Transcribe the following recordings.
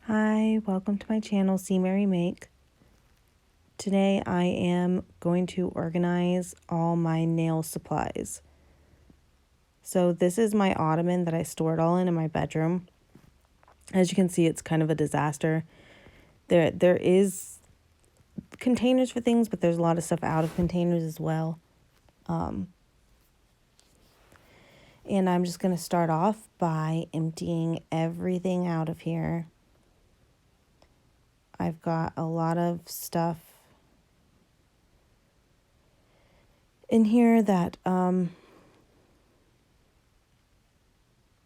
Hi, welcome to my channel, See Mary Make. Today I am going to organize all my nail supplies. So this is my ottoman that I store it all in my bedroom. As you can see, it's kind of a disaster. There is containers for things, but there's a lot of stuff out of containers as well. And I'm just going to start off by emptying everything out of here. I've got a lot of stuff in here that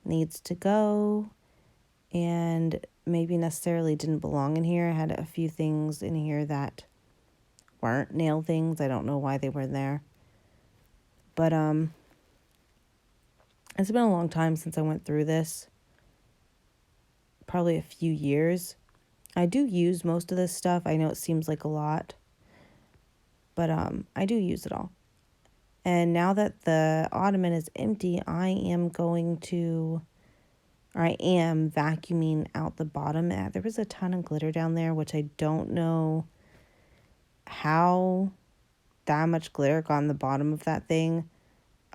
needs to go and maybe necessarily didn't belong in here. I had a few things in here that weren't nail things. I don't know why they were there. But it's been a long time since I went through this. Probably a few years. I do use most of this stuff. I know it seems like a lot, but I do use it all. And now that the ottoman is empty, I am vacuuming out the bottom. There was a ton of glitter down there, which I don't know how that much glitter got on the bottom of that thing.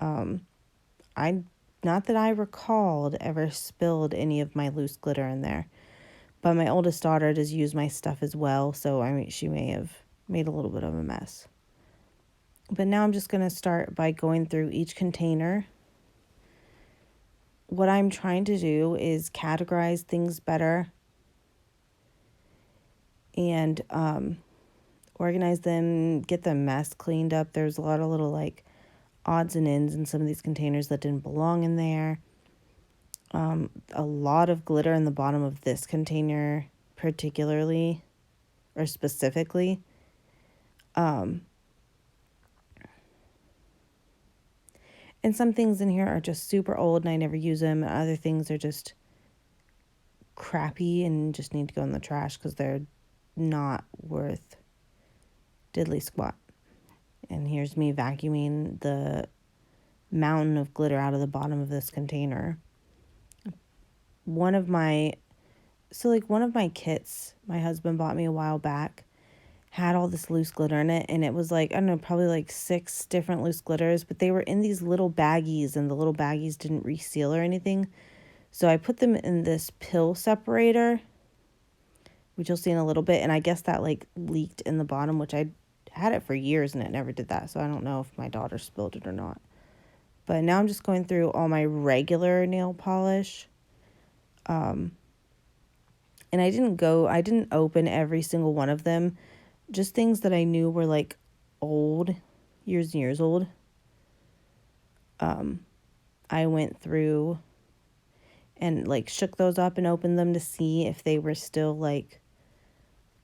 Not that I recalled ever spilled any of my loose glitter in there, but my oldest daughter does use my stuff as well, so she may have made a little bit of a mess. But now I'm just going to start by going through each container. What I'm trying to do is categorize things better and organize them, get the mess cleaned up. There's a lot of little odds and ends in some of these containers that didn't belong in there. A lot of glitter in the bottom of this container particularly or specifically. And some things in here are just super old and I never use them. And other things are just crappy and just need to go in the trash because they're not worth diddly squat. And here's me vacuuming the mountain of glitter out of the bottom of this container. One of my kits my husband bought me a while back had all this loose glitter in it, and it was probably 6 different loose glitters, but they were in these little baggies, and the little baggies didn't reseal or anything. So I put them in this pill separator, which you'll see in a little bit, and I guess that leaked in the bottom, which I had it for years and it never did that, so I don't know if my daughter spilled it or not. But now I'm just going through all my regular nail polish. And I didn't open every single one of them. Just things that I knew were old, years and years old. I went through and shook those up and opened them to see if they were still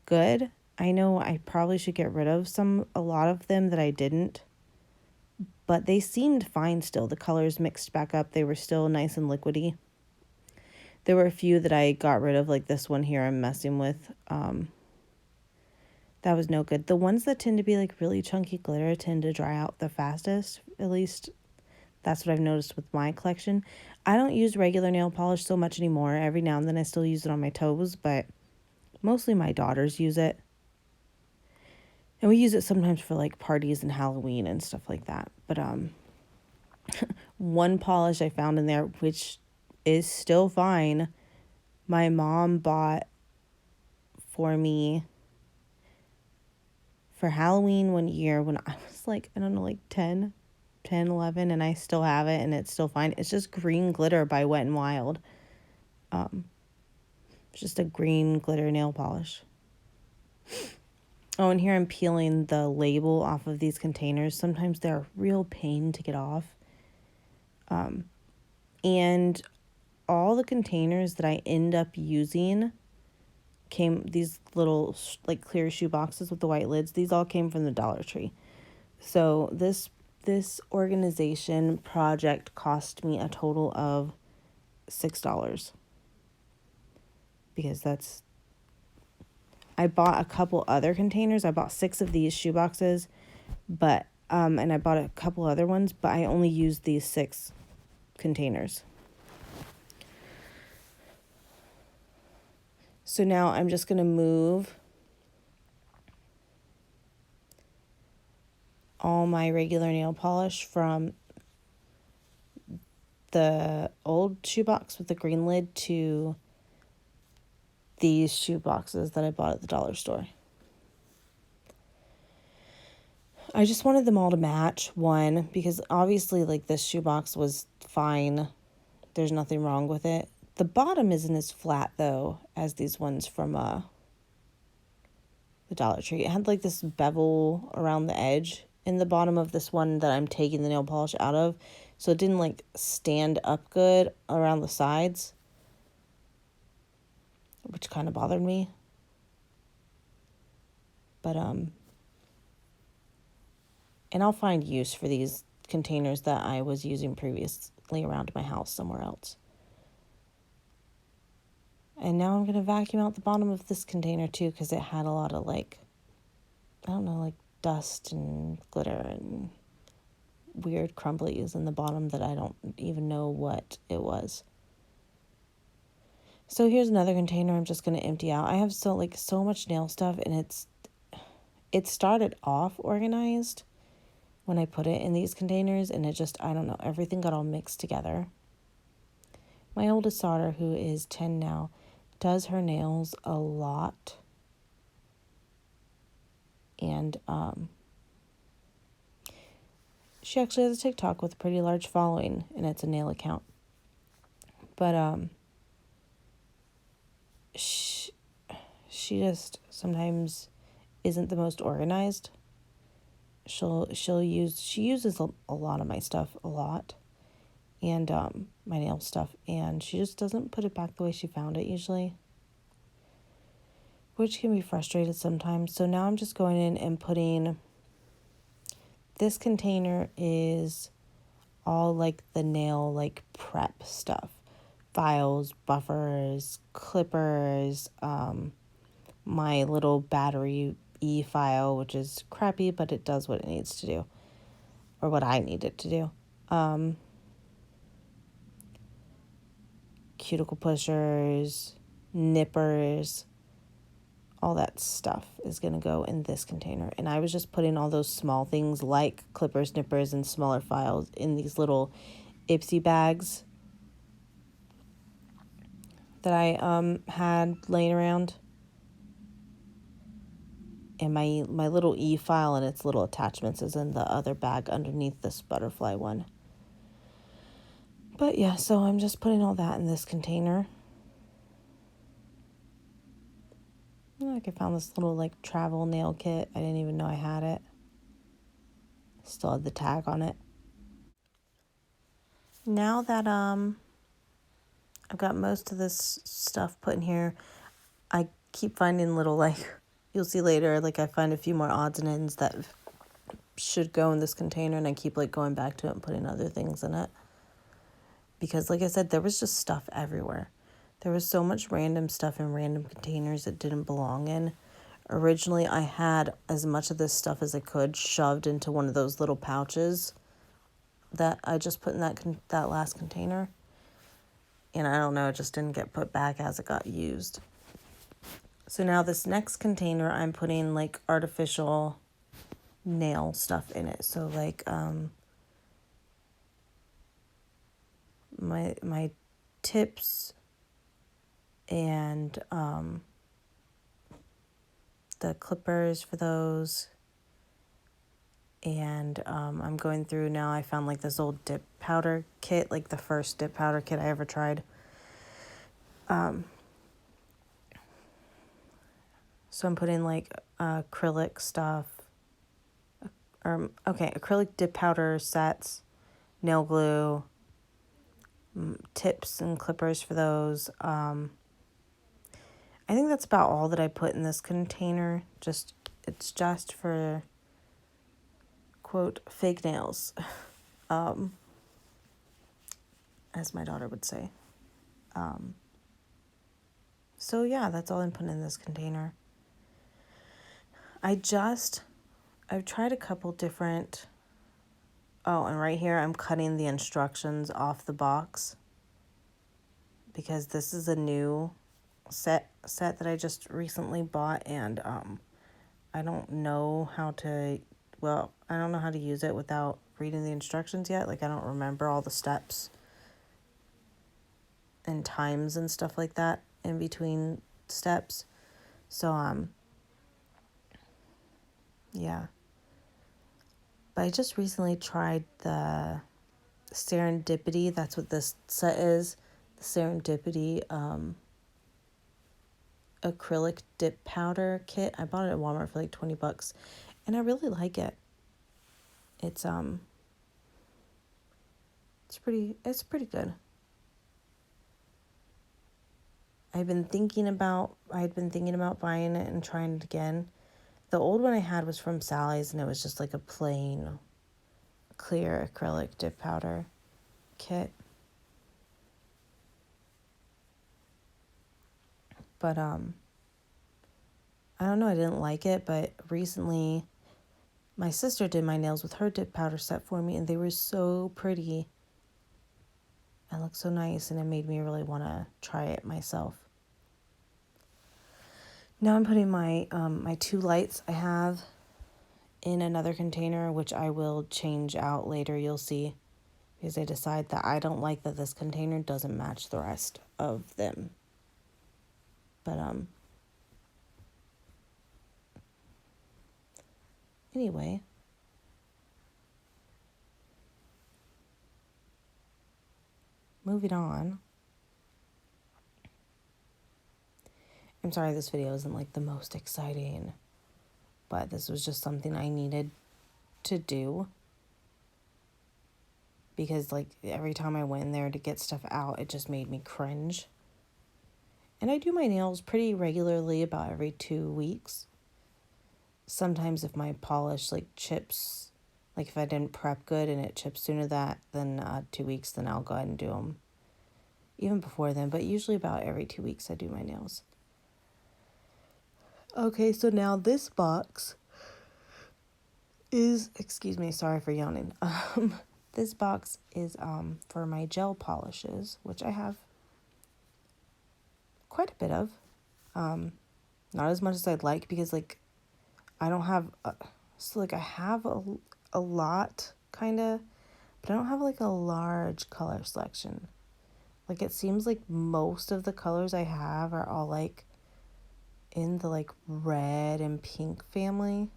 good. I know I probably should get rid of a lot of them that I didn't, but they seemed fine still. The colors mixed back up. They were still nice and liquidy. There were a few that I got rid of, like this one here I'm messing with. That was no good. The ones that tend to be really chunky glitter tend to dry out the fastest. At least that's what I've noticed with my collection. I don't use regular nail polish so much anymore. Every now and then I still use it on my toes, but mostly my daughters use it. And we use it sometimes for parties and Halloween and stuff like that. But one polish I found in there, which is still fine, my mom bought for me for Halloween one year when I was 10, 11, and I still have it and it's still fine. It's just green glitter by Wet n Wild. It's just a green glitter nail polish. Oh, and here I'm peeling the label off of these containers. Sometimes they're a real pain to get off. And all the containers that I end up using these little clear shoe boxes with the white lids. These all came from the Dollar Tree. So this organization project cost me a total of $6 because I bought a couple other containers. I bought 6 of these shoe boxes, but and I bought a couple other ones, but I only used these 6 containers. So now I'm just going to move all my regular nail polish from the old shoebox with the green lid to these shoe boxes that I bought at the dollar store. I just wanted them all to match, one, because obviously, like, this shoebox was fine. There's nothing wrong with it. The bottom isn't as flat, though, as these ones from the Dollar Tree. It had, like, this bevel around the edge in the bottom of this one that I'm taking the nail polish out of, so it didn't, like, stand up good around the sides, which kind of bothered me. But, and I'll find use for these containers that I was using previously around my house somewhere else. And now I'm going to vacuum out the bottom of this container too, because it had a lot of, like, I don't know, like dust and glitter and weird crumblies in the bottom that I don't even know what it was. So here's another container I'm just going to empty out. I have so much nail stuff, and it started off organized when I put it in these containers, and it just, I don't know, everything got all mixed together. My oldest daughter, who is 10 now, does her nails a lot. And she actually has a TikTok with a pretty large following, and it's a nail account. But she just sometimes isn't the most organized. She uses a lot of my stuff a lot, and my nail stuff, and she just doesn't put it back the way she found it usually, which can be frustrated sometimes. So now I'm just going in and putting, this container is all like the nail like prep stuff, files, buffers, clippers, my little battery file, which is crappy, but it does what it needs to do, or what I need it to do. Cuticle pushers, nippers, all that stuff is going to go in this container. And I was just putting all those small things like clippers, nippers, and smaller files in these little Ipsy bags that I had laying around. And my little file and its little attachments is in the other bag underneath this butterfly one. But yeah, so I'm just putting all that in this container. Like, I found this little like travel nail kit. I didn't even know I had it. Still had the tag on it. Now that I've got most of this stuff put in here, I keep finding little, like, you'll see later, like, I find a few more odds and ends that should go in this container, and I keep like going back to it and putting other things in it. Because like I said, there was just stuff everywhere. There was so much random stuff in random containers it didn't belong in. Originally, I had as much of this stuff as I could shoved into one of those little pouches that I just put in that last container. And I don't know, it just didn't get put back as it got used. So now this next container, I'm putting like artificial nail stuff in it. So like my tips and the clippers for those. And I'm going through now. I found like this old dip powder kit, like the first dip powder kit I ever tried. So I'm putting like acrylic stuff, acrylic dip powder sets, nail glue, tips and clippers for those. I think that's about all that I put in this container. It's just for, quote, fake nails, as my daughter would say. So yeah, that's all I'm putting in this container. I've tried a couple different, and right here I'm cutting the instructions off the box because this is a new set that I just recently bought, and I don't know how to, well, I don't know how to use it without reading the instructions yet. Like, I don't remember all the steps and times and stuff like that in between steps. So, yeah. But I just recently tried the Serendipity. That's what this set is. The Serendipity acrylic dip powder kit. I bought it at Walmart for like $20, and I really like it. It's it's pretty good. I had been thinking about buying it and trying it again. The old one I had was from Sally's, and it was just like a plain clear acrylic dip powder kit. But I don't know, I didn't like it, but recently my sister did my nails with her dip powder set for me, and they were so pretty and looked so nice, and it made me really want to try it myself. Now I'm putting my my 2 lights I have in another container, which I will change out later, you'll see, because I decide that I don't like that this container doesn't match the rest of them. But anyway, moving on. I'm sorry this video isn't like the most exciting, but this was just something I needed to do, because like every time I went in there to get stuff out, it just made me cringe. And I do my nails pretty regularly, about every 2 weeks. Sometimes if my polish like chips, like if I didn't prep good and it chips sooner than 2 weeks, then I'll go ahead and do them even before then. But usually about every 2 weeks I do my nails. Okay, so now this box is, excuse me, sorry for yawning. This box is for my gel polishes, which I have quite a bit of. Not as much as I'd like, because like I don't have I have a lot kind of, but I don't have like a large color selection. Like it seems like most of the colors I have are all like in the like red and pink family.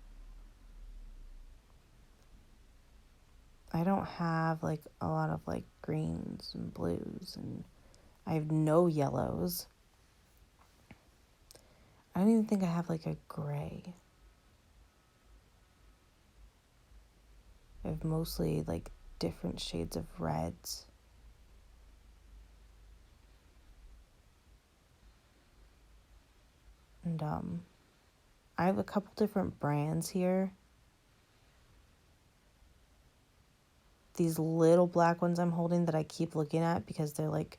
I don't have like a lot of like greens and blues, and I have no yellows. I don't even think I have like a gray. I have mostly like different shades of reds. And I have a couple different brands here. These little black ones I'm holding that I keep looking at because they're like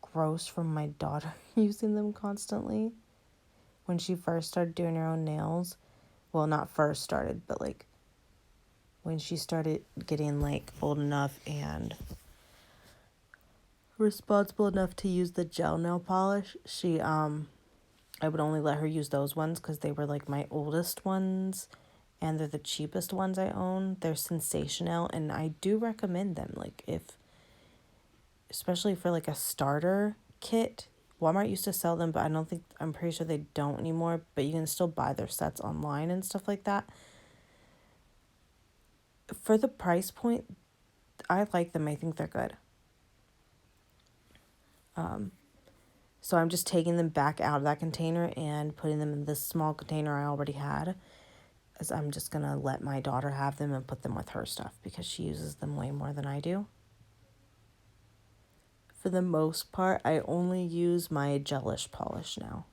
gross from my daughter using them constantly. When she first started doing her own nails, well, not first started, but like when she started getting like old enough and responsible enough to use the gel nail polish, I would only let her use those ones because they were like my oldest ones, and they're the cheapest ones I own. They're Sensational, and I do recommend them. Like especially for like a starter kit. Walmart used to sell them, but I'm pretty sure they don't anymore, but you can still buy their sets online and stuff like that. For the price point, I like them. I think they're good. So I'm just taking them back out of that container and putting them in this small container I already had, as I'm just going to let my daughter have them and put them with her stuff because she uses them way more than I do. For the most part, I only use my gelish polish now.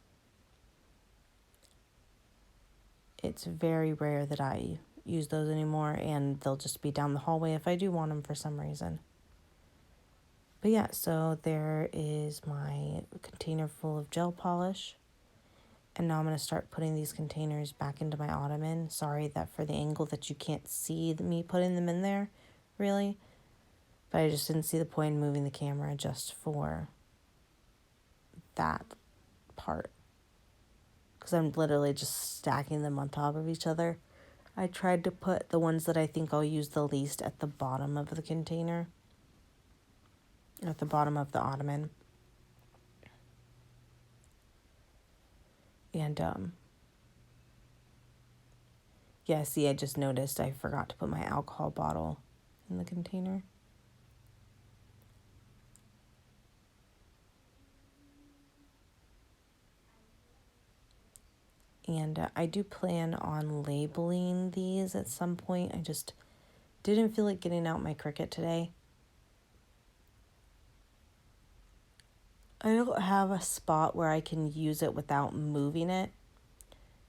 It's very rare that I use those anymore, and they'll just be down the hallway if I do want them for some reason. But yeah, so there is my container full of gel polish. And now I'm going to start putting these containers back into my ottoman. Sorry that for the angle that you can't see me putting them in there, really. But I just didn't see the point in moving the camera just for that. part because I'm literally just stacking them on top of each other. I tried to put the ones that I think I'll use the least at the bottom of the container, at the bottom of the ottoman. And yeah, see, I just noticed I forgot to put my alcohol bottle in the container. And I do plan on labeling these at some point. I just didn't feel like getting out my Cricut today. I don't have a spot where I can use it without moving it.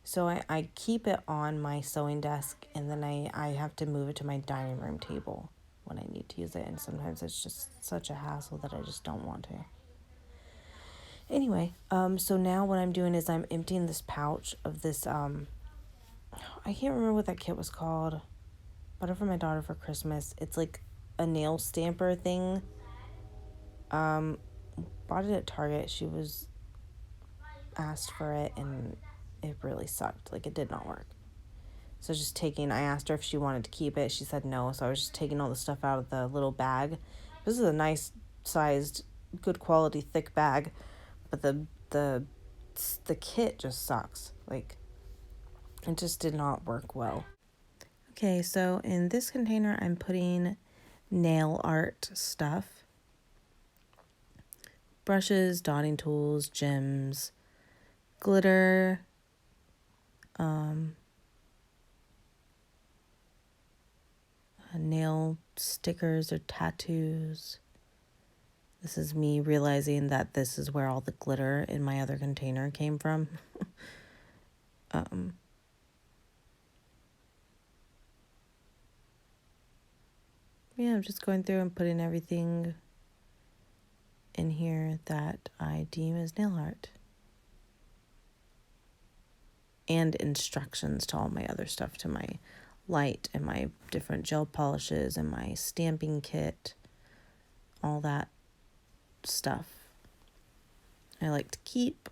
So I keep it on my sewing desk, and then I have to move it to my dining room table when I need to use it. And sometimes it's just such a hassle that I just don't want to. Anyway, so now what I'm doing is I'm emptying this pouch of this, I can't remember what that kit was called. Bought it for my daughter for Christmas. It's like a nail stamper thing. Bought it at Target. She was asked for it, and it really sucked. Like, it did not work. So I asked her if she wanted to keep it. She said no. So I was just taking all the stuff out of the little bag. This is a nice sized, good quality, thick bag, but the kit just sucks. Like, it just did not work well. Okay, so in this container, I'm putting nail art stuff. Brushes, dotting tools, gems, glitter, nail stickers or tattoos. This is me realizing that this is where all the glitter in my other container came from. Yeah, I'm just going through and putting everything in here that I deem as nail art. And instructions to all my other stuff, to my light and my different gel polishes and my stamping kit, all that stuff I like to keep.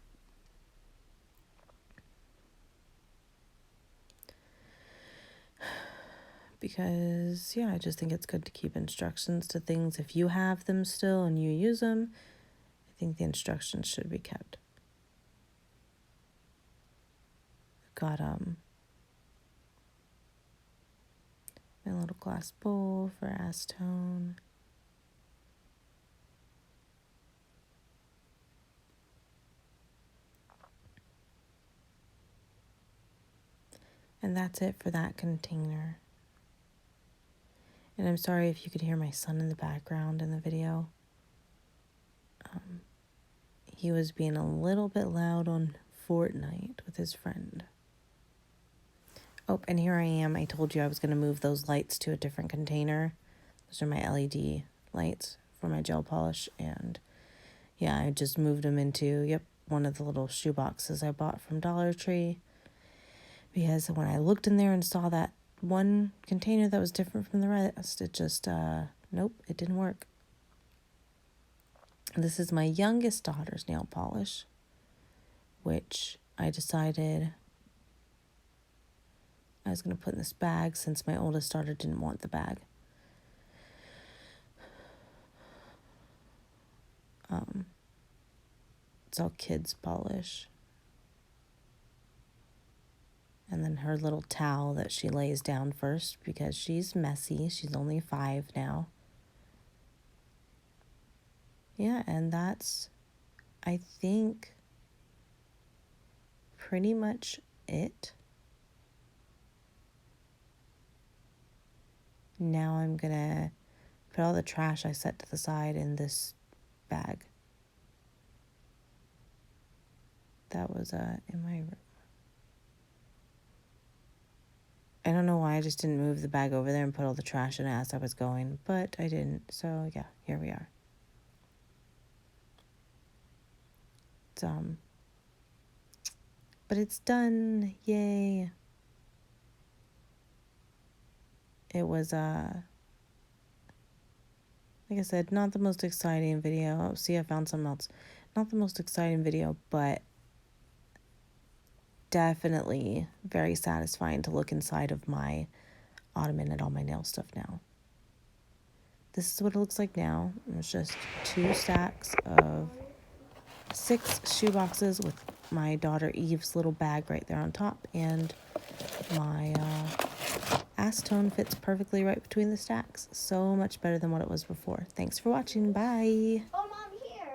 Because, yeah, I just think it's good to keep instructions to things. If you have them still and you use them, I think the instructions should be kept. Got my little glass bowl for acetone. And that's it for that container. And I'm sorry if you could hear my son in the background in the video. He was being a little bit loud on Fortnite with his friend. Oh, and here I am. I told you I was going to move those lights to a different container. Those are my LED lights for my gel polish. And yeah, I just moved them into, one of the little shoe boxes I bought from Dollar Tree. Because when I looked in there and saw that one container that was different from the rest, it just, nope, it didn't work. This is my youngest daughter's nail polish, which I decided I was going to put in this bag since my oldest daughter didn't want the bag. It's all kids polish. And then her little towel that she lays down first because she's messy. She's only 5 now. Yeah, and that's, I think, pretty much it. Now I'm going to put all the trash I set to the side in this bag. That was in my room. I don't know why I just didn't move the bag over there and put all the trash in it as I was going, but I didn't. So yeah, here we are. But it's done. Yay. It was like I said, not the most exciting video. Oh, see, I found something else. Not the most exciting video, but definitely very satisfying to look inside of my ottoman at all my nail stuff now. This is what it looks like now. It's just 2 stacks of 6 shoe boxes with my daughter Eve's little bag right there on top, and my acetone fits perfectly right between the stacks. So much better than what it was before. Thanks for watching. Bye.